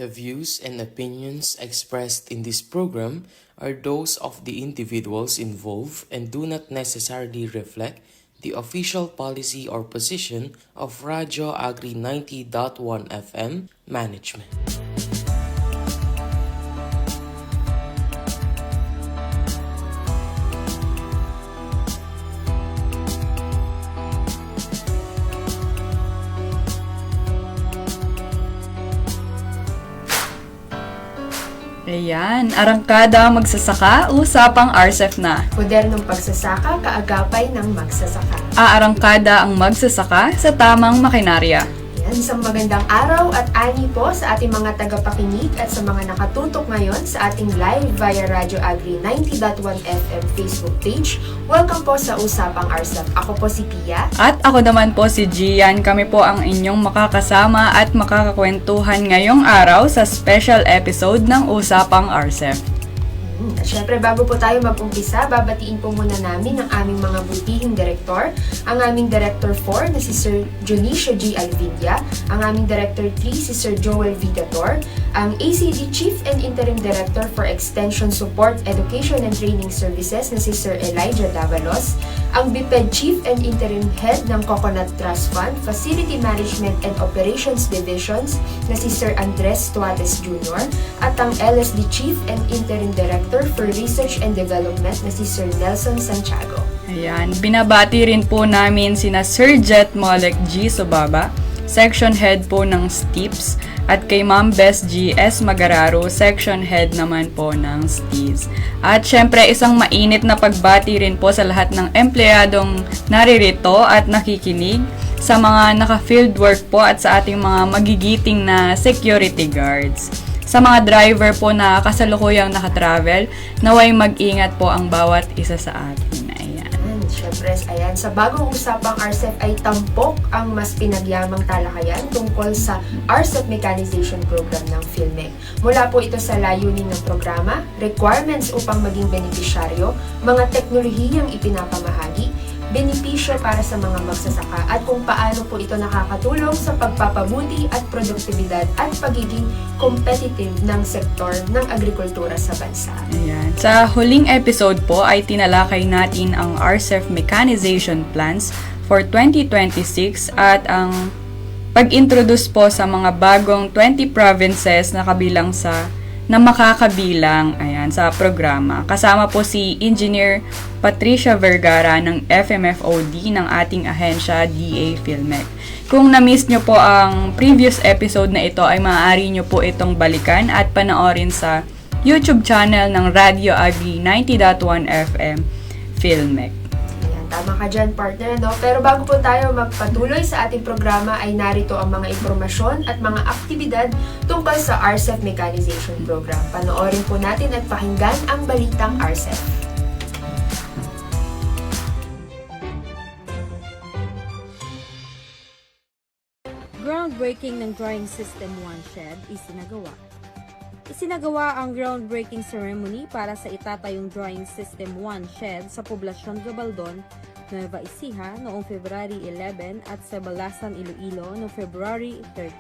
The views and opinions expressed in this program are those of the individuals involved and do not necessarily reflect the official policy or position of Radyo Agri 90.1 FM management. Ayan, arangkada magsasaka, usapang RCEF na. Modernong pagsasaka, kaagapay ng magsasaka. Aarangkada ang magsasaka sa tamang makinarya. Yan, isang magandang araw at ani po sa ating mga tagapakinig at sa mga nakatutok ngayon sa ating live via Radyo Agri 90.1 FM Facebook page. Welcome po sa Usapang RCEF. Ako po si Pia. At ako naman po si Gian. Kami po ang inyong makakasama at makakakwentuhan ngayong araw sa special episode ng Usapang RCEF. At syempre, bago po tayo mag-umpisa, babatiin po muna namin ang aming mga butihing direktor, ang aming Director 4 na si Sir Junicio G. Alvidia, ang aming Director 3 si Sir Joel Vidator, ang ACD Chief and Interim Director for Extension Support, Education and Training Services na si Sir Elijah Davalos, ang BPED Chief and Interim Head ng Coconut Trust Fund, Facility Management and Operations Divisions na si Sir Andres Tuates Jr. at ang LSD Chief and Interim Director for Research and Development na si Sir Nelson Santiago. Ayan, binabati rin po namin sina Sir Jet Molek G. Sobaba, Section Head po ng STIPS, at kay Ma'am Bess G. S. Magararo, Section Head naman po ng STIS. At syempre, isang mainit na pagbati rin po sa lahat ng empleyadong naririto at nakikinig, sa mga naka-field work po at sa ating mga magigiting na security guards. Sa mga driver po na kasalukuyang nakatravel, naway mag-ingat po ang bawat isa sa atin. Ayan. Siyempre, ayan, sa bagong usapang RCEF ay tampok ang mas pinagyamang talakayan tungkol sa RCEF Mechanization Program ng PhilMec. Mula po ito sa layunin ng programa, requirements upang maging benepisyaryo, mga teknolohiyang ipinapamahagi, benepisyo para sa mga magsasaka at kung paano po ito nakakatulong sa pagpapabuti at produktibidad at pagiging competitive ng sektor ng agrikultura sa bansa. Ayan. Sa huling episode po ay tinalakay natin ang RCEF Mechanization Plans for 2026 at ang pag-introduce po sa mga bagong 20 provinces na kabilang na makakabilang sa programa. Kasama po si Engineer Patricia Vergara ng FMFOD ng ating ahensya DA PhilMec. Kung na-miss nyo po ang previous episode na ito ay maaari nyo po itong balikan at panoorin sa YouTube channel ng Radio Agri 90.1 FM PhilMec. Tama ka dyan, partner, no? Pero bago po tayo magpatuloy sa ating programa ay narito ang mga impormasyon at mga aktibidad tungkol sa RCEF Mechanization Program. Panoorin po natin at pakinggan ang balitang RCEF. Groundbreaking ng Drying System 1 Shed isinagawa. Isinagawa ang groundbreaking ceremony para sa itatayong Drying System 1 Shed sa poblasyon Gabaldon, Nueva Ecija noong February 11 at sa Balasan, Iloilo noong February 13.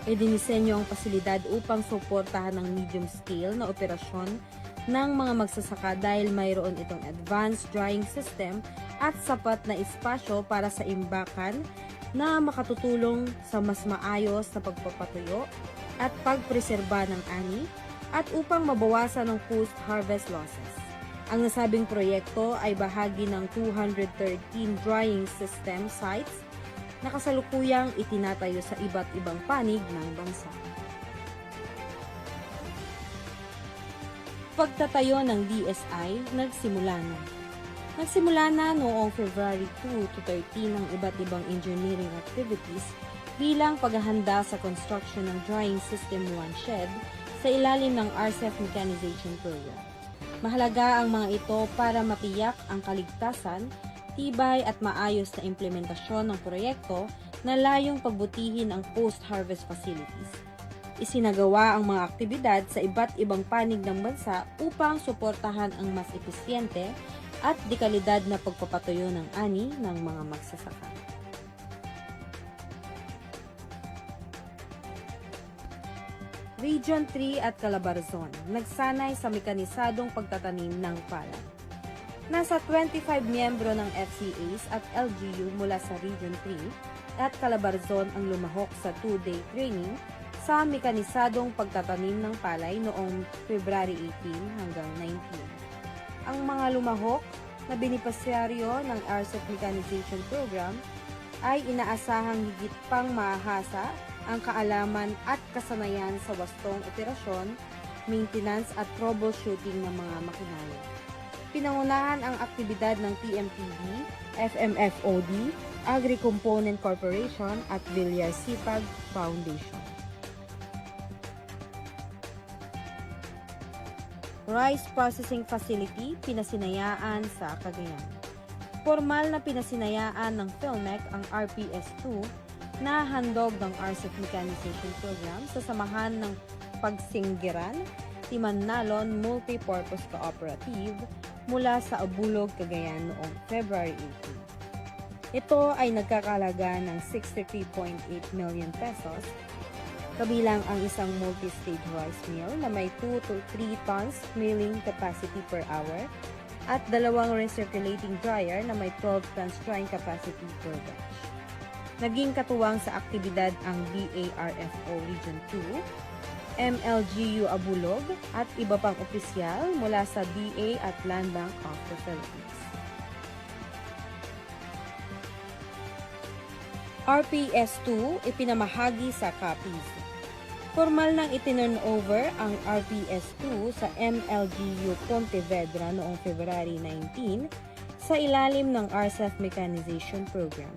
Idinisenyo ang pasilidad upang suportahan ng medium scale na operasyon ng mga magsasaka dahil mayroon itong advanced drying system at sapat na espasyo para sa imbakan na makatutulong sa mas maayos na pagpapatuyo at pagpreserba ng ani at upang mabawasan ang post-harvest losses. Ang nasabing proyekto ay bahagi ng 213 drying system sites na kasalukuyang itinatayo sa iba't ibang panig ng bansa. Pagtatayo ng DSI nagsimula na. Nagsimula na noong February 2 to 13 ang iba't ibang engineering activities bilang paghahanda sa construction ng Drying System 1 Shed sa ilalim ng RCEF Mechanization Program. Mahalaga ang mga ito para matiyak ang kaligtasan, tibay at maayos na implementasyon ng proyekto na layong pagbutihin ang post-harvest facilities. Isinagawa ang mga aktibidad sa iba't ibang panig ng bansa upang suportahan ang mas episyente at dekalidad na pagpapatuyo ng ani ng mga magsasaka. Region 3 at Calabarzon, nagsanay sa mekanisadong pagtatanim ng palay. Nasa 25 miyembro ng FCAs at LGU mula sa Region 3 at Calabarzon ang lumahok sa 2-day training sa mekanisadong pagtatanim ng palay noong February 18 hanggang 19. Ang mga lumahok na benepisyaryo ng RCEP Mechanization Program ay inaasahang higit pang mahasa ang kaalaman at kasanayan sa wastong operasyon, maintenance at troubleshooting ng mga makinarya. Pinangunahan ang aktibidad ng TMPD, FMFOD, Agri-Component Corporation at Villar Sipag Foundation. Rice Processing Facility, pinasinayaan sa Cagayan. Formal na pinasinayaan ng PhilMec ang RPS-2 na handog ng RCEP Mechanization Program sa samahan ng Pagsinggiran, Timanalon Multipurpose Cooperative mula sa Abulog, Cagayan noong February 18. Ito ay nagkakalaga ng 63.8 million pesos, kabilang ang isang multi-stage rice mill na may 2 to 3 tons milling capacity per hour at dalawang recirculating dryer na may 12 tons drying capacity per batch. Naging katuwang sa aktibidad ang BARFO Region 2, MLGU Abulog at iba pang opisyal mula sa DA at Land Bank of the Philippines. RPS-2 ipinamahagi sa copies. Formal nang itinurn over ang RPS-2 sa MLGU Pontevedra noong February 19 sa ilalim ng RCEP Mechanization Program.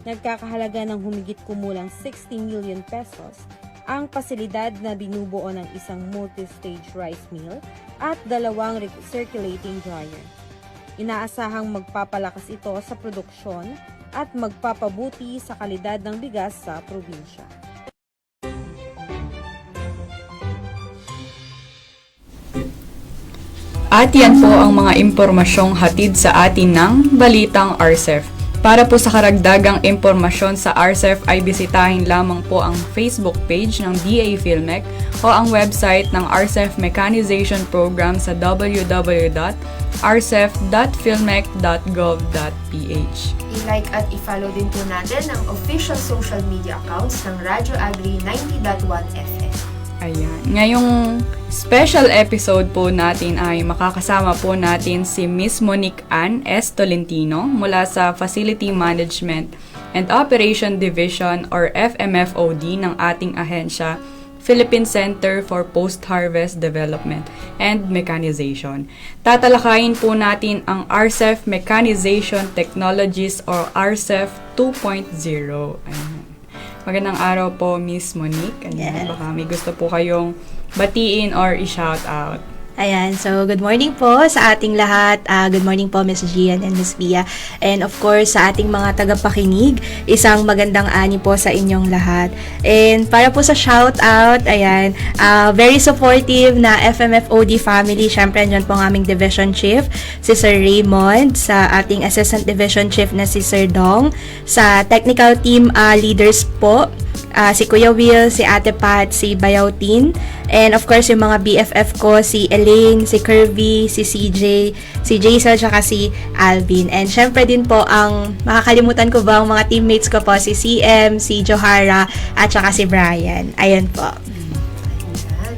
Nagkakahalaga ng humigit kumulang 60 million pesos ang pasilidad na binubuo ng isang multi-stage rice mill at dalawang recirculating dryer. Inaasahang magpapalakas ito sa produksyon at magpapabuti sa kalidad ng bigas sa probinsya. At yan po ang mga impormasyong hatid sa atin ng Balitang RCEP. Para po sa karagdagang impormasyon sa RCEP ay bisitahin lamang po ang Facebook page ng DA PhilMec o ang website ng RCEP Mechanization Program sa www.rcef.philmec.gov.ph. I-like at i-follow din po natin ang official social media accounts ng Radyo Agri 90.1 FM. Ayan. Ngayong special episode po natin ay makakasama po natin si Miss Monique Ann S. Tolentino mula sa Facility Management and Operation Division or FMFOD ng ating ahensya, Philippine Center for Post-Harvest Development and Mechanization. Tatalakayin po natin ang RCEP Mechanization Technologies or RCEP 2.0. Ayan. Magandang araw po, Miss Monique. Ayan, baka may gusto po kayong batiin or i-shout out. Ayan, so good morning po sa ating lahat. Good morning po Ms. Gian and Ms. Bia. And of course sa ating mga tagapakinig, isang magandang ani po sa inyong lahat. And para po sa shout out, ayan, very supportive na FMFOD family. Syempre andyan po ang aming Division Chief, si Sir Raymond, sa ating Assistant Division Chief na si Sir Dong, sa technical team leaders po, si Kuya Will, si Ate Pat, si Bayautin, and of course yung mga BFF ko, si Elaine, si Kirby, si CJ, si Jaisal, tsaka si Alvin. And syempre din po ang makakalimutan ko ba ang mga teammates ko po, si CM, si Johara, at tsaka si Brian. Ayan po.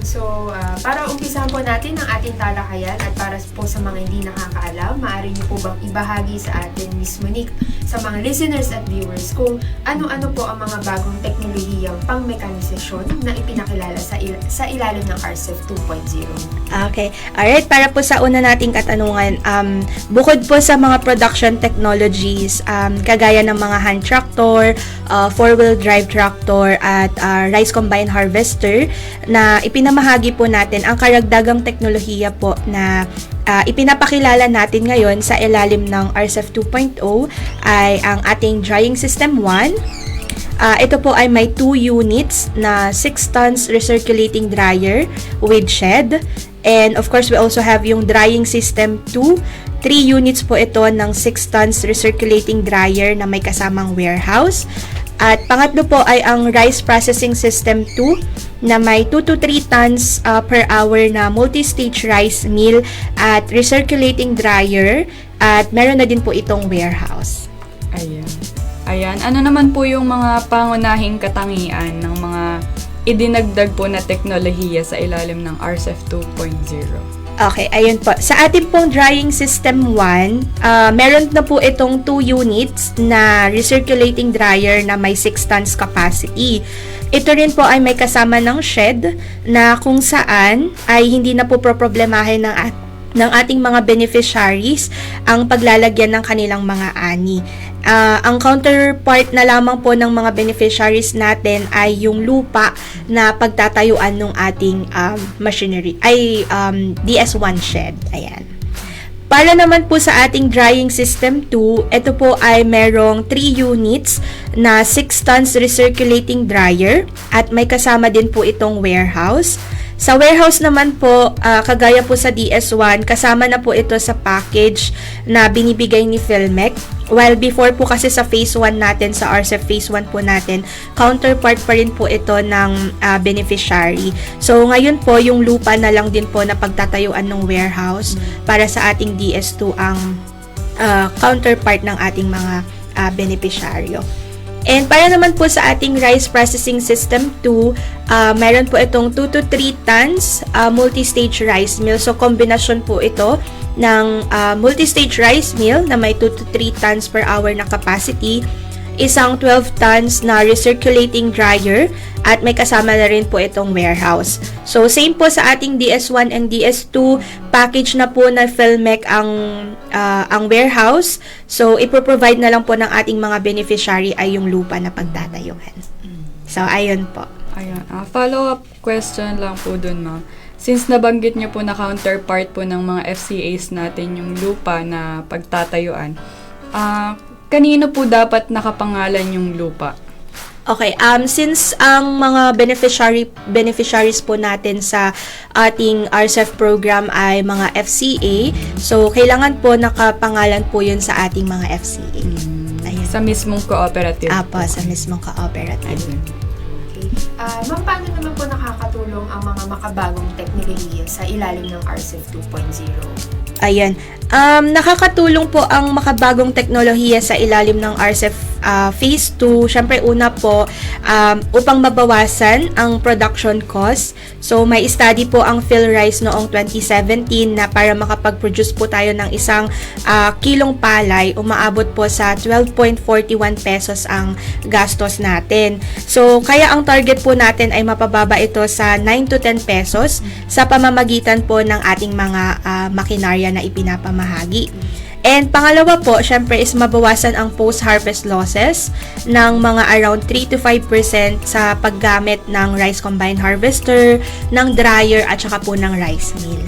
So, para umpisahan po natin ang ating talakayan at para po sa mga hindi nakakaalam, maaari niyo po bang ibahagi sa atin, Miss Monique, sa mga listeners at viewers kung ano-ano po ang mga bagong teknolohiyang pang-mekanisasyon na ipinakilala sa ilalim ng RCEP 2.0? Okay. Alright, para po sa una nating katanungan, bukod po sa mga production technologies, kagaya ng mga hand tractor, four-wheel drive tractor, at rice combine harvester, na ipinamahagi po natin ang karagdagang teknolohiya po na ipinapakilala natin ngayon sa ilalim ng RCEP 2.0 ay ang ating drying system 1. Ito po ay may 2 units na 6 tons recirculating dryer with shed. And of course, we also have yung drying system 2. 3 units po ito ng 6 tons recirculating dryer na may kasamang warehouse. At pangatlo po ay ang rice processing system 2 na may 2 to 3 tons per hour na multi-stage rice mill at recirculating dryer, at meron na din po itong warehouse. Ayan. Ano naman po yung mga pangunahing katangian ng mga idinagdag po na teknolohiya sa ilalim ng RCEF 2.0? Okay, ayun po. Sa ating pong drying system 1, meron na po itong 2 units na recirculating dryer na may 6 tons capacity. Ito rin po ay may kasama ng shed na kung saan ay hindi na po problemahin ng ating mga beneficiaries ang paglalagyan ng kanilang mga ani. Ang counterpart na lamang po ng mga beneficiaries natin ay yung lupa na pagtatayuan ng ating machinery, ay DS1 shed. Ayan. Para naman po sa ating drying system 2, ito po ay merong 3 units na 6 tons recirculating dryer at may kasama din po itong warehouse. Sa warehouse naman po, kagaya po sa DS1, kasama na po ito sa package na binibigay ni Filmec. While before po kasi sa phase 1 natin, sa RCEF phase 1 po natin, counterpart pa rin po ito ng beneficiary. So ngayon po, yung lupa na lang din po na pagtatayuan ng warehouse para sa ating DS2 ang counterpart ng ating mga beneficiaryo. And para naman po sa ating rice processing system 2, meron po itong 2 to 3 tons multi-stage rice mill. So, kombinasyon po ito ng multi-stage rice mill na may 2 to 3 tons per hour na capacity, isang 12 tons na recirculating dryer, at may kasama na rin po itong warehouse. So, same po sa ating DS1 and DS2, package na po na Filmec ang warehouse. So, ipoprovide na lang po ng ating mga beneficiary ay yung lupa na pagtatayuhan. So, ayun po. Ayan. Follow-up question lang po dun, ma'am. Since nabanggit niyo po na counterpart po ng mga FCAs natin yung lupa na pagtatayuan, kanino po dapat nakapangalan yung lupa? Okay, since ang mga beneficiaries po natin sa ating RCEF program ay mga FCA, so kailangan po nakapangalan po yun sa ating mga FCA. Ayun. Sa mismong cooperative? Apo, sa mismong cooperative. Okay. Ma'am, paano naman po nakakatulong ang mga makabagong teknolohiya sa ilalim ng RCEF 2.0? Ayan. Nakakatulong po ang makabagong teknolohiya sa ilalim ng RCEF Phase 2. Siyempre, una po, upang mabawasan ang production cost. So, may study po ang PhilRice noong 2017 na para makapag-produce po tayo ng isang kilong palay, umaabot po sa 12.41 pesos ang gastos natin. So, kaya ang target po natin ay mapababa ito sa 9 to 10 pesos sa pamamagitan po ng ating mga makinarya na ipinapamahagi. And pangalawa po, syempre is mabawasan ang post-harvest losses ng mga around 3 to 5% sa paggamit ng rice combine harvester, ng dryer at saka po ng rice mill.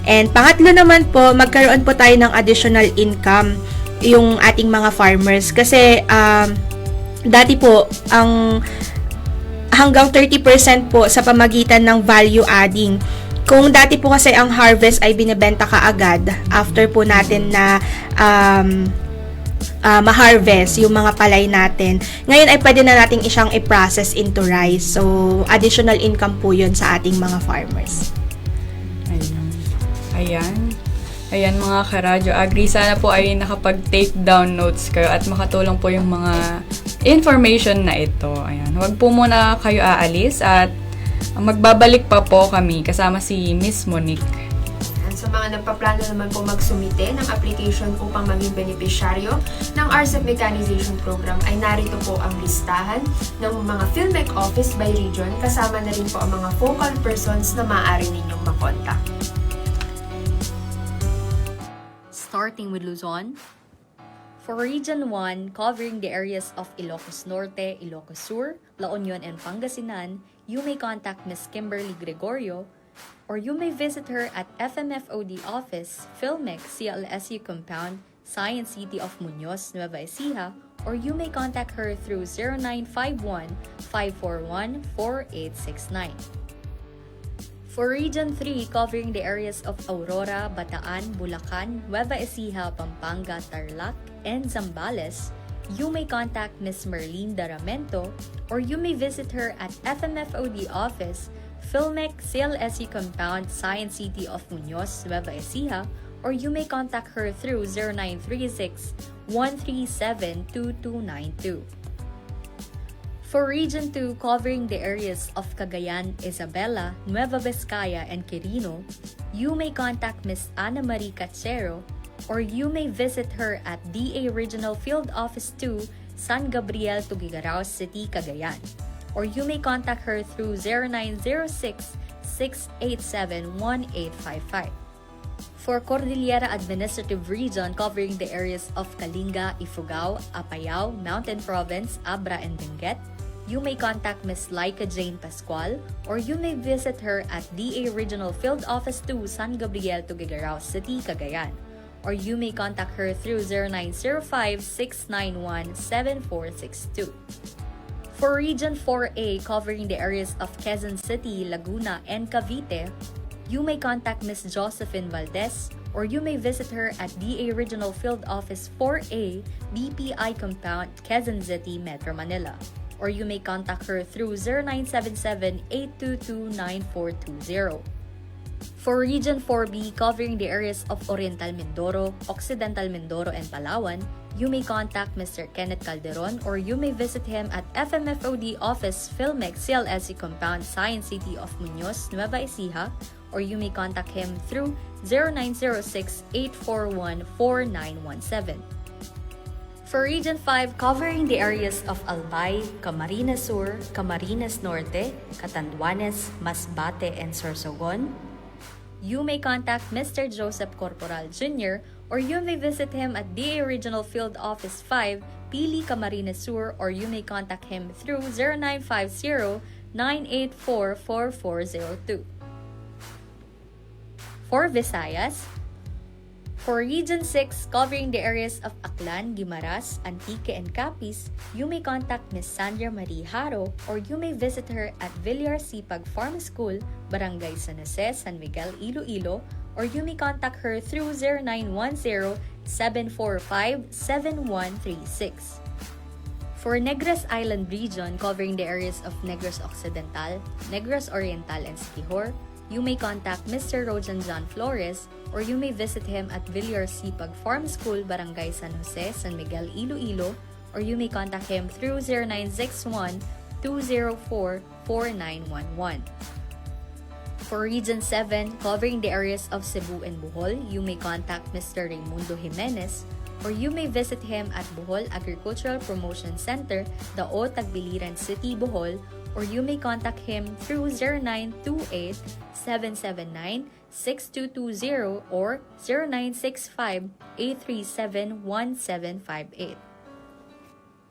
And pangatlo naman po, magkaroon po tayo ng additional income yung ating mga farmers kasi dati po ang hanggang 30% po sa pamagitan ng value adding. Kung dati po kasi ang harvest ay binebenta kaagad after po natin na ma-harvest yung mga palay natin, ngayon ay pwede na nating isang i-process into rice. So, additional income po yun sa ating mga farmers. Ayan mga karadyo Agri, sana po ay nakapag-take down notes kayo at makatulong po yung mga information na ito. Ayan, huwag po muna kayo aalis at magbabalik pa po kami kasama si Miss Monique. Sa mga nagpaplano naman po magsumite ng application upang maging beneficiaryo ng RCEF Mechanization Program ay narito po ang listahan ng mga Filmec office by region, kasama na rin po ang mga focal persons na maaari ninyong makontak. Starting with Luzon, for Region 1, covering the areas of Ilocos Norte, Ilocos Sur, La Union, and Pangasinan, you may contact Ms. Kimberly Gregorio, or you may visit her at FMFOD Office, Filmec, CLSU Compound, Science City of Muñoz, Nueva Ecija, or you may contact her through 0951-541-4869. For Region 3, covering the areas of Aurora, Bataan, Bulacan, Nueva Ecija, Pampanga, Tarlac, and Zambales, you may contact Ms. Merlene Daramento, or you may visit her at FMFOD office, Filmec CLSE Compound, Science City of Muñoz, Nueva Ecija, or you may contact her through 0936-137-2292. For Region 2, covering the areas of Cagayan, Isabela, Nueva Vizcaya, and Quirino, you may contact Ms. Ana Marie Cachero, or you may visit her at DA Regional Field Office 2, San Gabriel, Tugigaraos City, Cagayan. Or you may contact her through 0906-687-1855. For Cordillera Administrative Region, covering the areas of Kalinga, Ifugao, Apayao, Mountain Province, Abra, and Benguet, you may contact Ms. Laika Jane Pascual, or you may visit her at DA Regional Field Office 2, San Gabriel, Tugigaraos City, Cagayan. Or you may contact her through 0905-691-7462. For Region 4A, covering the areas of Quezon City, Laguna, and Cavite, you may contact Ms. Josephine Valdez, or you may visit her at DA Regional Field Office 4A, BPI Compound, Quezon City, Metro Manila. Or you may contact her through 0977-822-9420. For Region 4B, covering the areas of Oriental Mindoro, Occidental Mindoro, and Palawan, you may contact Mr. Kenneth Calderon, or you may visit him at FMFOD office, Filmec CLSE Compound, Science City of Muñoz, Nueva Ecija, or you may contact him through 0906-841-4917. For Region 5, covering the areas of Albay, Camarines Sur, Camarines Norte, Catanduanes, Masbate, and Sorsogon, you may contact Mr. Joseph Corporal Jr., or you may visit him at DA Regional Field Office 5, Pili, Camarines Sur, or you may contact him through 0950-984-4402. For Visayas, for Region 6, covering the areas of Aklan, Guimaras, Antique, and Capiz, you may contact Ms. Sandra Marie Haro, or you may visit her at Villar Sipag Farm School, Barangay San Jose, San Miguel, Iloilo, or you may contact her through 0910-745-7136. For Negros Island Region, covering the areas of Negros Occidental, Negros Oriental, and Siquijor, you may contact Mr. Rojan John Flores, or you may visit him at Villar Sipag Farm School, Barangay San Jose, San Miguel, Iloilo, or you may contact him through 0961-204-4911. For Region 7, covering the areas of Cebu and Bohol, you may contact Mr. Raimundo Jimenez, or you may visit him at Bohol Agricultural Promotion Center, Dao, Tagbiliran City, Bohol, or you may contact him through 0928-779-6220 or 0965-837-1758.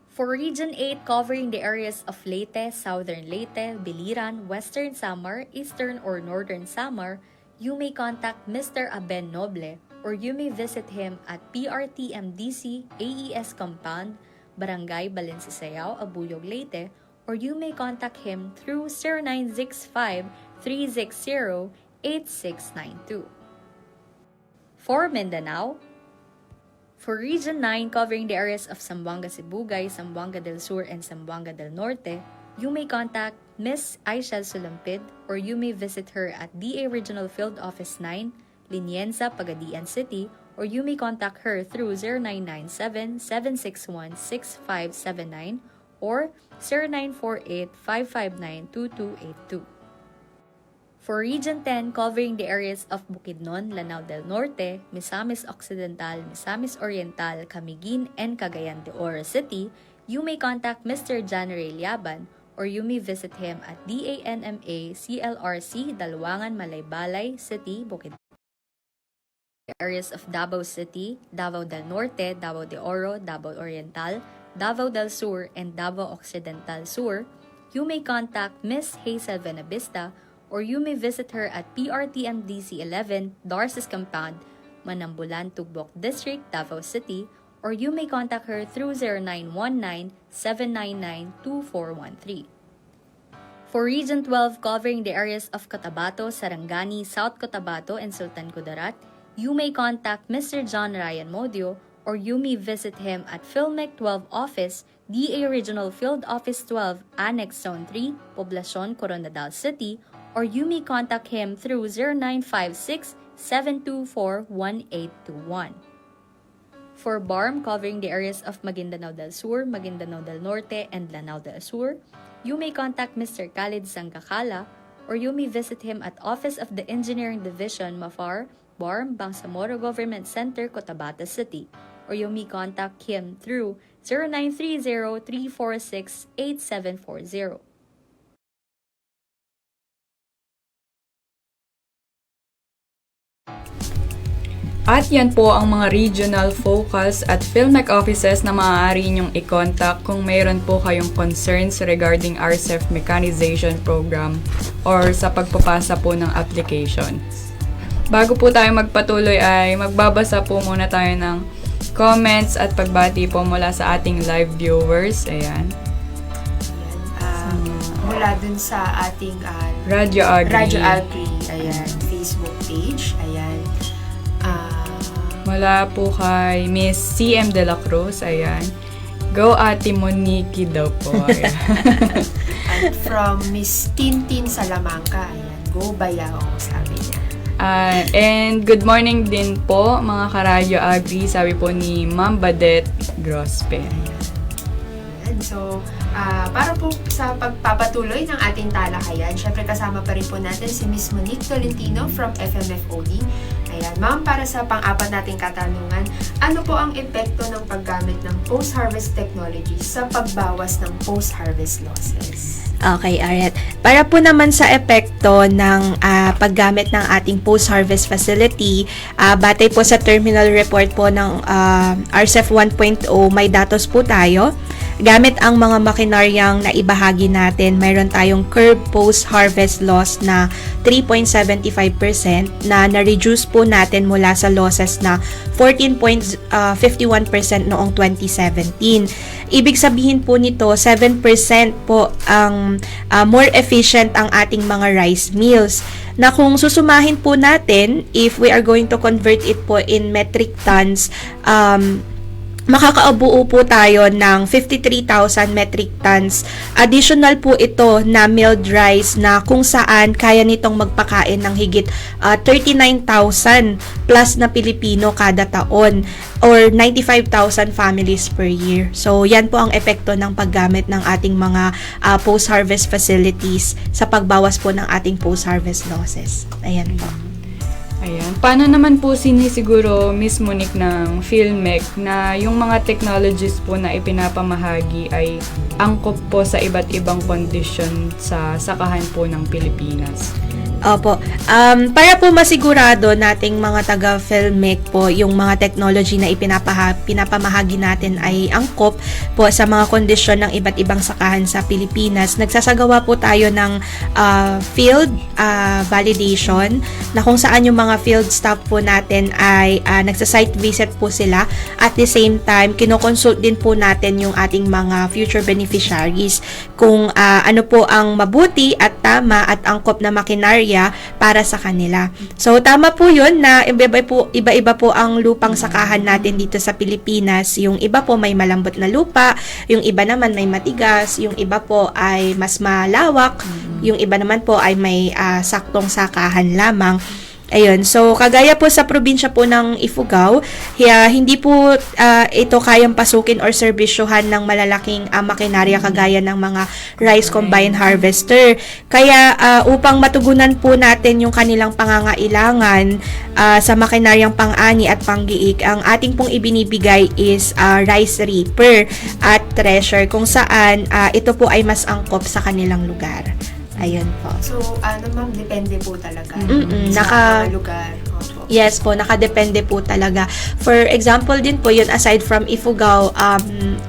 For Region 8, covering the areas of Leyte, Southern Leyte, Biliran, Western Samar, Eastern or Northern Samar, you may contact Mr. Aben Noble, or you may visit him at PRTMDC AES Compound, Barangay Balencisayaw, Abuyog, Leyte, or you may contact him through 0965-360-8692. For Mindanao, for Region 9, covering the areas of Zamboanga Sibugay, Zamboanga del Sur, and Zamboanga del Norte, you may contact Ms. Aishel Sulampid, or you may visit her at DA Regional Field Office 9, Linienza, Pagadian City, or you may contact her through 0997-761-6579 or 0948-559-2282. For Region 10, covering the areas of Bukidnon, Lanao del Norte, Misamis Occidental, Misamis Oriental, Camiguin, and Cagayan de Oro City, you may contact Mr. John Ray Liaban, or you may visit him at DANMA CLRC, Dalwangan, Malaybalay City, Bukidnon. The areas of Davao City, Davao del Norte, Davao de Oro, Davao Oriental, Davao del Sur, and Davao Occidental Sur, you may contact Ms. Hazel Venabista, or you may visit her at PRTMDC 11, Darcis Compound, Manambulan, Tugbok District, Davao City, or you may contact her through 0919-799-2413. For Region 12, covering the areas of Cotabato, Sarangani, South Cotabato, and Sultan Kudarat, you may contact Mr. John Ryan Modio, or you may visit him at PhilMec 12 Office, DA Regional Field Office 12, Annex Zone 3, Poblacion, Coronadal City, or you may contact him through 0956-724-1821. For BARM covering the areas of Maguindanao del Sur, Maguindanao del Norte, and Lanao del Sur, you may contact Mr. Khalid Sangkakala, or you may visit him at Office of the Engineering Division, Mafar, BARM, Bangsamoro Government Center, Cotabato City, or you may contact him through 0930-346-8740. At yan po ang mga regional focus at PhilMec offices na maaari niyong i-contact kung mayroon po kayong concerns regarding RCEF Mechanization Program or sa pagpapasa po ng application. Bago po tayo magpatuloy ay magbabasa po muna tayo ng comments at pagbati po mula sa ating live viewers. Ayan. Mula dun sa ating Radyo Agri. Ayan, Facebook page. Ayan. Mula po kay Miss CM De La Cruz. Ayan. Go Ate Monique daw po. Ayan. And from Miss Tintin Salamanca. Ayan. Go Bayaw, sabi niya. And good morning din po mga karadyo Agri, sabi po ni Ma'am Badet Grospe. Ayan. So, para po sa pagpapatuloy ng ating talakayan, syempre kasama pa rin po natin si Miss Monique Tolentino from FMFOD. Ayan, ma'am, para sa pang-apat nating katanungan, ano po ang epekto ng paggamit ng post-harvest technology sa pagbawas ng post-harvest losses? Okay, Aret. Para po naman sa epekto ng paggamit ng ating post-harvest facility, batay po sa terminal report po ng RCEF 1.0, may datos po tayo. Gamit ang mga makinaryang na ibahagi natin, mayroon tayong curb post-harvest loss na 3.75% na na-reduce po natin mula sa losses na 14.51% noong 2017. Ibig sabihin po nito, 7% po ang more efficient ang ating mga rice mills. Na kung susumahin po natin, if we are going to convert it po in metric tons, makakaabuo po tayo ng 53,000 metric tons. Additional po ito na milled rice na kung saan kaya nitong magpakain ng higit 39,000 plus na Pilipino kada taon or 95,000 families per year. So, yan po ang epekto ng paggamit ng ating mga post-harvest facilities sa pagbawas po ng ating post-harvest losses. Ayan po. Ayan. Paano naman po sinisiguro, Miss Monique, ng PhilMec na yung mga technologies po na ipinapamahagi ay angkop po sa iba't ibang kondisyon sa sakahan po ng Pilipinas? Opo. Para po masigurado nating mga taga-PhilMec po, yung mga technology na pinapamahagi natin ay angkop po sa mga kondisyon ng iba't ibang sakahan sa Pilipinas. Nagsasagawa po tayo ng field validation na kung saan yung mga field staff po natin ay nagsa-site visit po sila. At the same time, kinoconsult din po natin yung ating mga future beneficiaries kung ano po ang mabuti at tama at angkop na makinarya para sa kanila. So, tama po yun na iba-iba po ang lupang sakahan natin dito sa Pilipinas. Yung iba po may malambot na lupa, yung iba naman may matigas, yung iba po ay mas malawak, yung iba naman po ay may saktong sakahan lamang. Ayun, so kagaya po sa probinsya po ng Ifugao, hindi po ito kayang pasukin or serbisyohan ng malalaking makinarya kagaya ng mga rice combine harvester. Kaya upang matugunan po natin yung kanilang pangangailangan sa makinaryang pang-ani at panggiik, ang ating pong ibinibigay is rice reaper at thresher kung saan ito po ay mas angkop sa kanilang lugar. Ayun po. So, ma'am, depende po talaga sa mga lugar. Opo. Yes po, nakadepende po talaga. For example din po yun, aside from Ifugao,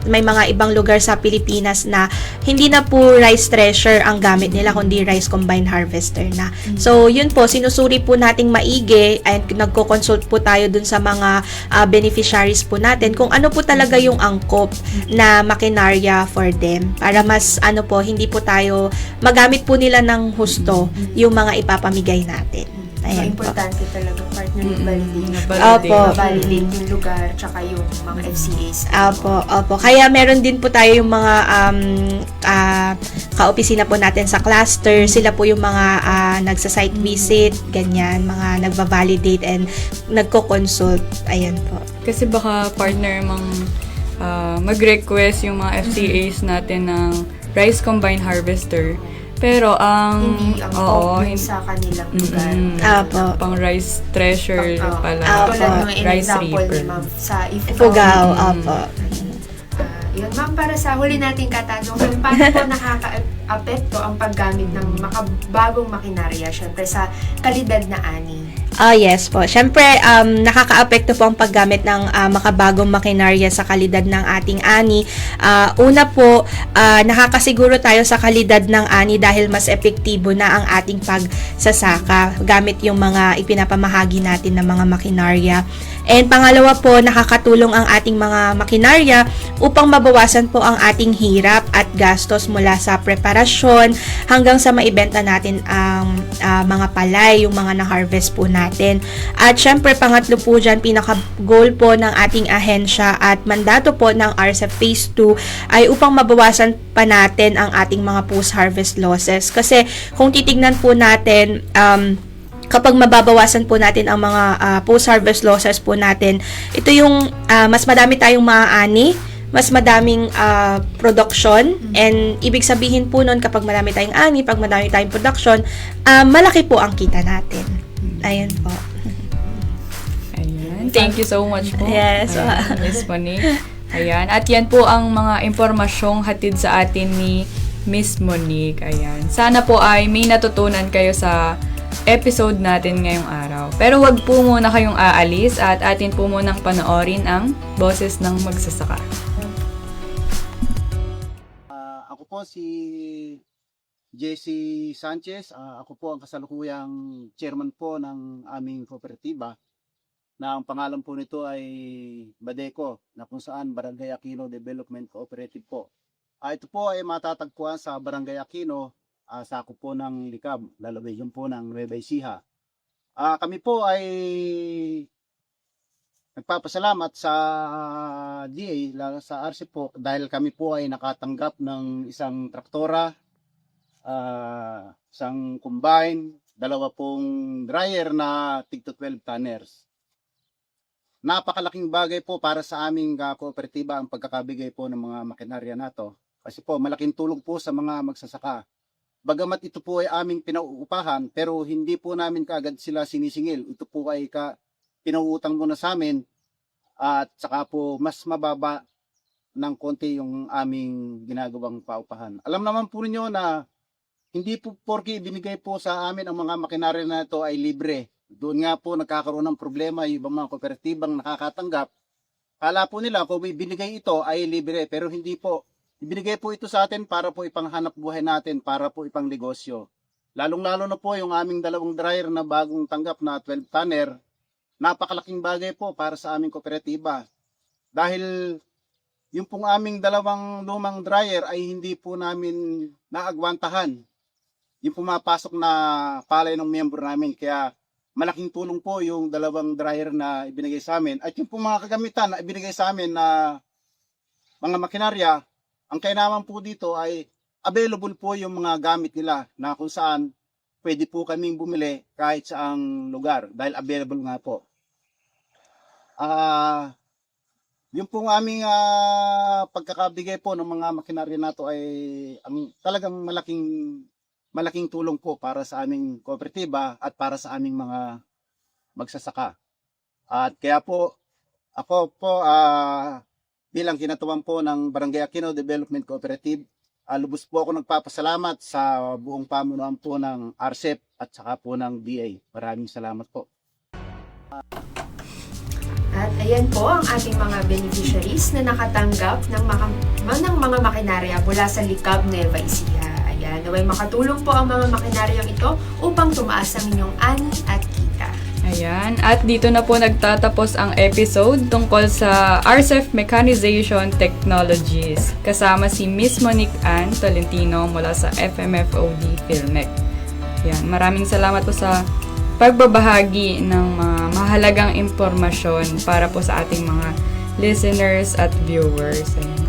may mga ibang lugar sa Pilipinas na hindi na po rice thresher ang gamit nila, kundi rice combine harvester na. So, yun po, sinusuri po nating maigi and nagko-consult po tayo dun sa mga beneficiaries po natin kung ano po talaga yung angkop na makinarya for them para mas hindi po tayo magamit po nila ng husto yung mga ipapamigay natin. Ayan po. Importante talaga, partner, yung validation. Opo. Validate yung lugar, tsaka yung mga FCAs. Opo. Kaya meron din po tayo yung mga kaopisina po natin sa cluster. Sila po yung mga nagsa-site visit, ganyan, mga nagva-validate and nagko-consult. Ayan po. Kasi baka partner mag-request yung mga FCAs natin ng rice combine harvester. Pero Hindi ang common sa kanilang lugar. Opo. pang rice thresher pala. Tulad ng Rice example reaper. ni Ma'am sa Ifugao, opo. Yun, Ma'am, para sa huli nating katanungan, paano po nakaka-apekto ang paggamit ng makabagong makinarya, syempre sa kalidad na ani? Yes po. Siyempre, nakaka-apekto po ang paggamit ng makabagong makinarya sa kalidad ng ating ani. Una po, nakakasiguro tayo sa kalidad ng ani dahil mas epektibo na ang ating pagsasaka gamit yung mga ipinapamahagi natin ng mga makinarya. And pangalawa po, nakakatulong ang ating mga makinarya upang mabawasan po ang ating hirap at gastos mula sa preparasyon hanggang sa maibenta natin ang mga palay, yung mga na-harvest po natin. At syempre, pangatlo po dyan, pinaka-goal po ng ating ahensya at mandato po ng RCEP Phase 2 ay upang mabawasan pa natin ang ating mga post-harvest losses. Kasi kung titignan po natin, kapag mababawasan po natin ang mga post-harvest losses po natin, ito yung mas madami tayong maaani, mas madaming production, and ibig sabihin po nun kapag marami tayong ani, pag marami tayong production, malaki po ang kita natin. Ayun po. Ayan. Thank you so much po. Yes. Ayan, Miss Monique. Ayan. At yan po ang mga impormasyong hatid sa atin ni Miss Monique. Ayan. Sana po ay may natutunan kayo sa episode natin ngayong araw. Pero wag po muna kayong aalis at atin po munang panoorin ang boses ng magsasaka. Ako po si Jesse Sanchez. Ako po ang kasalukuyang chairman po ng aming kooperatiba na ang pangalan po nito ay Badeco, na kung saan Barangay Aquino Development Cooperative po. Ito po ay matatagpuan sa Barangay Aquino, sako po ng Likab, lalawigan po ng Nueva Ecija. Kami po ay nagpapasalamat sa DA, sa RC po, dahil kami po ay nakatanggap ng isang traktora, isang combine, 2 pong dryer na tig 12 tonners. Napakalaking bagay po para sa aming kooperatiba ang pagkakabigay po ng mga makinarya na to. Kasi po malaking tulong po sa mga magsasaka. Bagamat ito po ay aming pinauupahan, pero hindi po namin kaagad sila sinisingil. Ito po ay pinauutang muna sa amin, at saka po mas mababa ng konti yung aming ginagawang paupahan. Alam naman po ninyo na hindi po porke binigay po sa amin ang mga makinarya na ito ay libre. Doon nga po nagkakaroon ng problema yung ibang mga kooperatibang nakakatanggap. Kala po nila kung may binigay ito ay libre, pero hindi po. Ibinigay po ito sa atin para po ipanghanap buhay natin, para po ipang negosyo. Lalong-lalo na po yung aming 2 dryer na bagong tanggap na 12 tonner. Napakalaking bagay po para sa aming kooperatiba. Dahil yung pong aming 2 lumang dryer ay hindi po namin naagwantahan yung pumapasok na palay ng miyembro namin. Kaya malaking tulong po yung 2 dryer na ibinigay sa amin. At yung pong mga kagamitan na ibinigay sa amin na mga makinarya, ang kainaman po dito ay available po yung mga gamit nila na kung saan pwede po kaming bumili kahit saang lugar dahil available nga po. Yung pong aming pagkakabigay po ng mga makinarya na to ay talagang malaking tulong po para sa aming kooperatiba at para sa aming mga magsasaka. At kaya po ako po bilang kinatuwang po ng Barangay Aquino Development Cooperative, lubos po ako nagpapasalamat sa buong pamunuan po ng RCEP at saka po ng DA. Maraming salamat po. At ayan po ang ating mga beneficiaries na nakatanggap ng mga makinarya mula sa Likab, Nueva Ecija. Ayan, naway makatulong po ang mga makinaryang ito upang tumaas ang inyong ani at kita. Ayan. At dito na po nagtatapos ang episode tungkol sa RCEP Mechanization Technologies. Kasama si Miss Monique Ann Tolentino mula sa FMFOD Philmec. Ayan. Maraming salamat po sa pagbabahagi ng mga mahalagang impormasyon para po sa ating mga listeners at viewers. Ayun.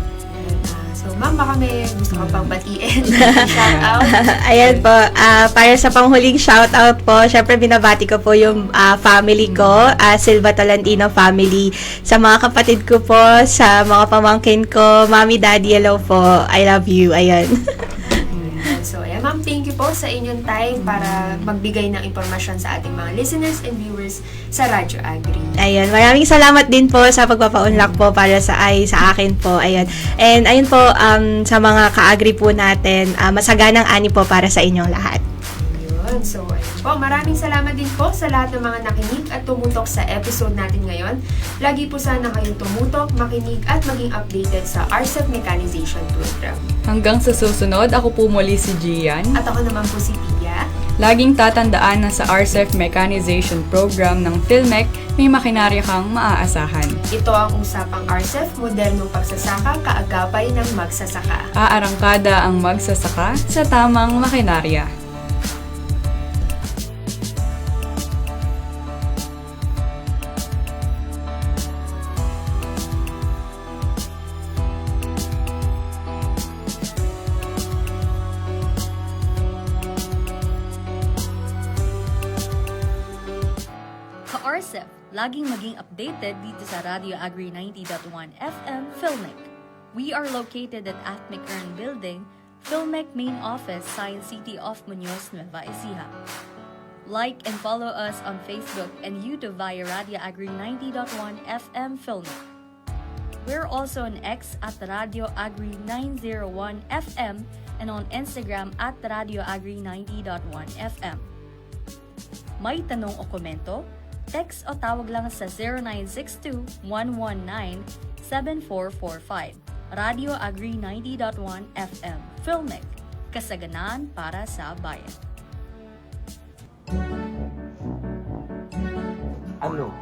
So, ma'am, baka may gusto ka pang batiin. Shout out. Ayan po, para sa panghuling shoutout po, syempre binabati ko po yung family ko, Silva Tolentino family, sa mga kapatid ko po, sa mga pamangkin ko, Mommy, Daddy, hello po, I love you, ayan. So, ayan, ma'am, thank you po sa inyong time para magbigay ng impormasyon sa ating mga listeners and viewers sa Radyo Agri. Ayan, maraming salamat din po sa pagpapaunlak po para sa akin po, ayan. And ayun po, sa mga ka-agri po natin, masaganang ani po para sa inyong lahat. Yun. So, ayun po. Maraming salamat din po sa lahat ng mga nakinig at tumutok sa episode natin ngayon. Lagi po sana kayong tumutok, makinig at maging updated sa RCEP Mechanization Program. Hanggang sa susunod, ako po muli si Gian. At ako naman po si Pia. Laging tatandaan na sa RCEP Mechanization Program ng PhilMec, may makinarya kang maaasahan. Ito ang usapang RCEP, modernong pagsasaka, kaagapay ng magsasaka. Aarangkada ang magsasaka sa tamang makinarya. Ka-RCEP, laging maging updated dito sa Radio Agri 90.1 FM, PhilMec. We are located at AFMEC Earn Building, PhilMec Main Office, Science City of Muñoz, Nueva Ecija. Like and follow us on Facebook and YouTube via Radio Agri 90.1 FM, PhilMec. We're also on X at Radio Agri 901 FM and on Instagram at Radio Agri 90.1 FM. May tanong o komento? Text o tawag lang sa 0962-119-7445. Radio Agri 90.1 FM, PhilMec. Kasaganaan para sa bayan. Ano